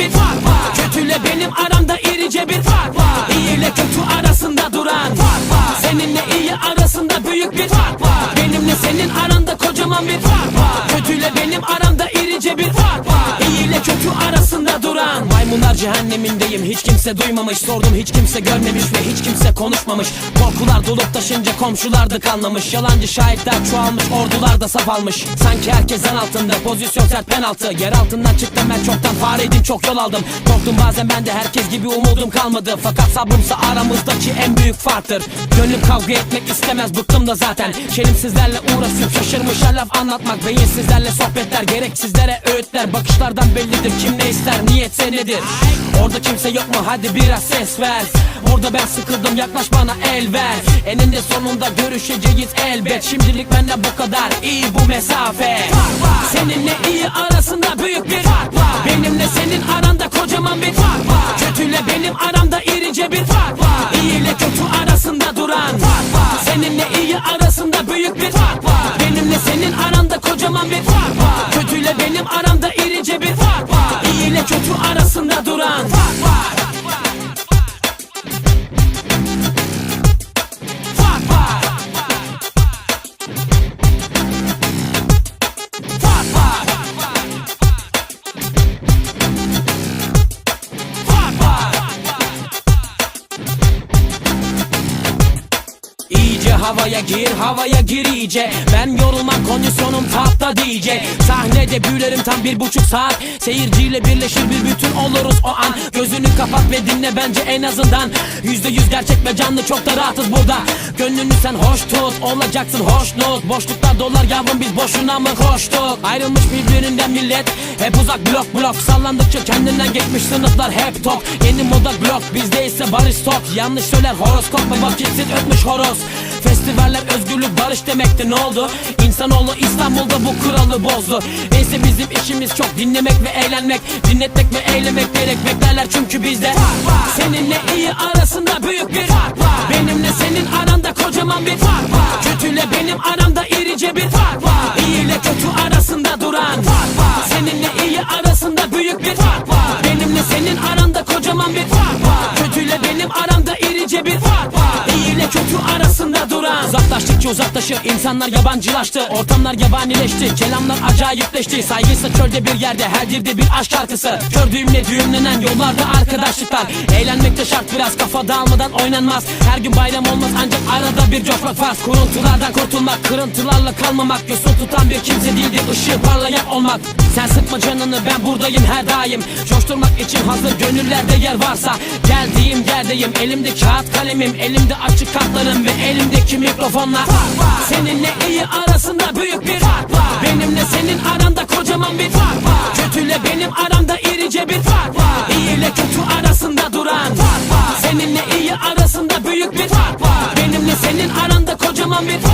bir fark var. Kötüyle benim aramda irice bir fark var. İyi ile kötü arasında duran fark var. Seninle iyi arasında büyük bir fark var. Benimle senin aranda kocaman bir fark var. Kötüyle benim aramda irice bir fark var. İyi ile kötü arasında duran. Maymunlar cehennemindeyim, hiç kimse duymamış. Sordum, hiç kimse görmemiş ve hiç kimse konuşmamış. Korkular dolup taşınca komşular da kanlamış. Yalancı şahitler çoğalmış, ordular da saf almış. Sanki herkes zan altında, pozisyon sert penaltı. Yer altından çıktım ben çoktan, fareydim çok yol aldım. Korktum bazen ben de, herkes gibi umudum kalmadı. Fakat sabrımsa aramızdaki en büyük farktır. Gönlüm kavga etmek istemez, bıktım da zaten. Şerimsizlerle uğraşıp şaşırmış her laf anlatmak. Beyinsizlerle sohbetler, gereksizlere öğütler. Bakışlardan bellidir kim ne ister, niyetse nedir. Orada kimse yok mu, hadi biraz ses ver. Orada ben sıkıldım, yaklaş bana el ver. Eninde sonunda görüşeceğiz elbet. Şimdilik benden bu kadar, iyi bu mesafe. Seninle iyi arasında büyük bir fark var. Benimle senin aranda kocaman bir fark var. Kötüyle benim aramda irice bir fark var. İyi ile kötü arasında duran fark var. Seninle iyi arasında büyük bir fark var. Benimle senin aranda kocaman bir fark var. Kötüyle benim aramda irice bir fark var. İyi ile kötü arasında duran fark var. Havaya gir iyice. Ben yorulmam, kondisyonum tapta diyecek. Sahnede büyülerim tam 1,5 saat. Seyirciyle birleşir bir bütün oluruz o an. Gözünü kapat ve dinle bence en azından. %100 gerçek ve canlı, çok da rahatız burada. Gönlünü sen hoş tut, olacaksın hoşnut. Boşluklar dolar yavrum, biz boşuna mı koştuk? Ayrılmış birbirinden millet, hep uzak blok. Sallandıkça kendinden geçmiş sınıflar hep tok. Yeni moda blok, bizde ise barış tok. Yanlış söyler horoskop ve vakitsiz ötmüş horoz. Festivaller özgürlük barış demekti, ne oldu? İnsanoğlu İstanbul'da bu kuralı bozdu. Neyse bizim işimiz çok dinlemek ve eğlenmek. Dinletmek ve eylemek gerek, beklerler çünkü bizde seninle iyi arasında büyük bir fark var. Benimle senin aranda kocaman bir fark var. Kötüyle benim aramda irice bir fark var. İyi ile kötü arasında duran fark var. Seninle iyi arasında büyük bir fark var. Benimle senin aranda kocaman bir fark var. Kötüyle benim aramda irice bir fark var. İyi ile kötü arasında duran. Uzaklaştıkça uzaklaşır, insanlar yabancılaştı. Ortamlar yabanileşti, kelamlar acayipleşti. Saygıysa çölde bir yerde, her dilde bir aşk şarkısı. Kör düğümle düğümlenen yollarda arkadaşlıklar. Eğlenmek de şart, biraz kafa dağılmadan oynanmaz. Her gün bayram olmaz, ancak arada bir coşmak farz. Kuruntulardan kurtulmak, kırıntılarla kalmamak. Yosun tutan bir kimse değildi, ışığı parlayan olmak. Sen sıkma canını, ben buradayım her daim. Coşturmak için hazır gönüllerde yer varsa. Geldiğim yerdeyim, elimde kağıt kalemim. Elimde açık kartlarım ve elimdeki mikrofonla. Seninle iyi arasında büyük bir fark var. Benimle senin aranda kocaman bir fark var. Kötüyle benim aramda irice bir fark var. İyi ile kötü arasında duran fark var. Seninle iyi arasında büyük bir fark var. Benimle senin aranda kocaman bir fark var.